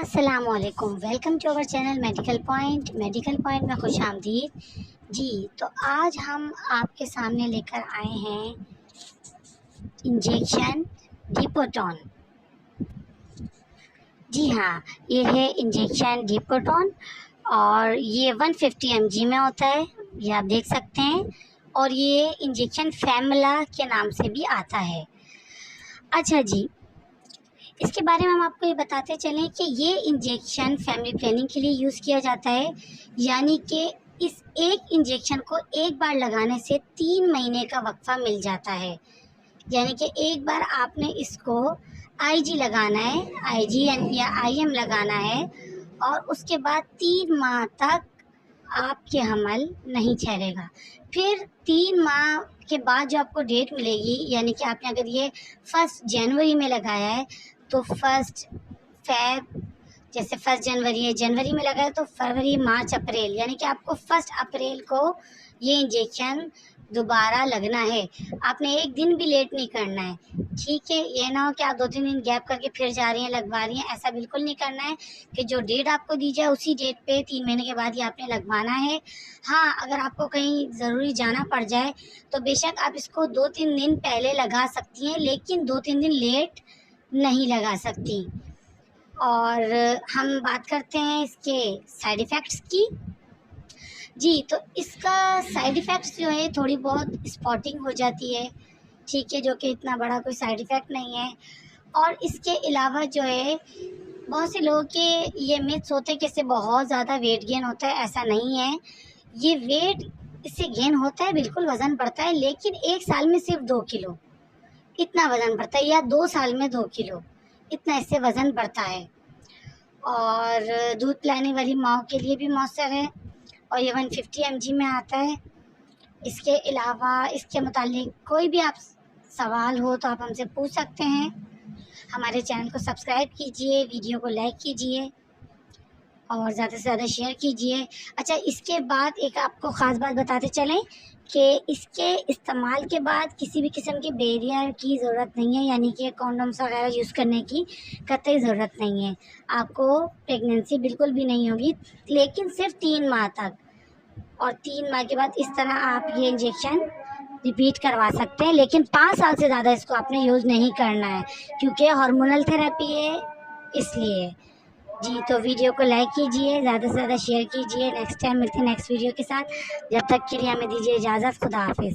السلام علیکم، welcome to our channel medical point میں خوش آمدید جی۔ تو آج ہم آپ کے سامنے لے کر آئے ہیں انجیکشن ڈیپوٹون۔ جی ہاں، یہ ہے انجیکشن ڈیپوٹون اور یہ 150 mg میں ہوتا ہے، یہ آپ دیکھ سکتے ہیں، اور یہ انجیکشن فیملا کے نام سے بھی آتا ہے۔ اچھا جی، اس کے بارے میں ہم آپ کو یہ بتاتے چلیں کہ یہ انجیکشن فیملی پلاننگ کے لیے یوز کیا جاتا ہے، یعنی کہ اس ایک انجیکشن کو ایک بار لگانے سے 3 مہینے کا وقفہ مل جاتا ہے، یعنی کہ ایک بار آپ نے اس کو آئی جی لگانا ہے، آئی جی یا آئی ایم لگانا ہے، اور اس کے بعد 3 ماہ تک آپ کے حمل نہیں ٹھہرے گا۔ پھر 3 ماہ کے بعد جو آپ کو ڈیٹ ملے گی، یعنی کہ آپ نے اگر یہ 1 جنوری میں لگایا ہے تو 1 فیب، جیسے 1 جنوری ہے، جنوری میں لگایا تو فروری، مارچ، اپریل، یعنی کہ آپ کو 1 اپریل کو یہ انجیکشن دوبارہ لگنا ہے۔ آپ نے ایک دن بھی لیٹ نہیں کرنا ہے، ٹھیک ہے؟ یہ نہ ہو کہ آپ 2-3 دن گیپ کر کے پھر جا رہی ہیں لگوا رہی ہیں، ایسا بالکل نہیں کرنا ہے کہ جو ڈیٹ آپ کو دی جائے اسی ڈیٹ پہ 3 مہینے کے بعد یہ آپ نے لگوانا ہے۔ ہاں، اگر آپ کو کہیں ضروری جانا پڑ جائے تو بے شک آپ اس کو 2-3 دن پہلے لگا سکتی ہیں، لیکن 2-3 دن لیٹ نہیں لگا سکتی۔ اور ہم بات کرتے ہیں اس کے سائیڈ ایفیکٹس کی۔ جی، تو اس کا سائیڈ ایفیکٹس جو ہے تھوڑی بہت اسپاٹنگ ہو جاتی ہے، ٹھیک ہے، جو کہ اتنا بڑا کوئی سائیڈ ایفیکٹ نہیں ہے۔ اور اس کے علاوہ جو ہے بہت سے لوگوں کے یہ متس ہوتے ہیں کہ اس سے بہت زیادہ ویٹ گین ہوتا ہے، ایسا نہیں ہے۔ یہ ویٹ اس سے گین ہوتا ہے، بالکل وزن بڑھتا ہے، لیکن 1 سال میں صرف 2 کلو اتنا وزن بڑھتا ہے، یا 2 سال میں 2 کلو اتنا اس سے وزن بڑھتا ہے۔ اور دودھ پلانے والی ماؤں کے لیے بھی مؤثر ہے، اور یہ 150 mg میں آتا ہے۔ اس کے علاوہ اس کے متعلق کوئی بھی آپ سوال ہو تو آپ ہم سے پوچھ سکتے ہیں۔ ہمارے چینل کو سبسکرائب کیجئے، ویڈیو کو لائک کیجئے اور زیادہ سے زیادہ شیئر کیجئے۔ اچھا، اس کے بعد ایک آپ کو خاص بات بتاتے چلیں کہ اس کے استعمال کے بعد کسی بھی قسم کے بیریئر کی ضرورت نہیں ہے، یعنی کہ کونڈومس وغیرہ یوز کرنے کی قطعی ضرورت نہیں ہے۔ آپ کو پریگننسی بالکل بھی نہیں ہوگی، لیکن صرف 3 ماہ تک، اور 3 ماہ کے بعد اس طرح آپ یہ انجیکشن ریپیٹ کروا سکتے ہیں، لیکن 5 سال سے زیادہ اس کو آپ نے یوز نہیں کرنا ہے، کیونکہ ہارمونل تھراپی ہے اس لیے۔ جی، تو ویڈیو کو لائک کیجئے، زیادہ سے زیادہ شیئر کیجئے۔ نیکسٹ ٹائم ملتے ہیں نیکسٹ ویڈیو کے ساتھ، جب تک کے لیے ہمیں دیجیے اجازت۔ خدا حافظ۔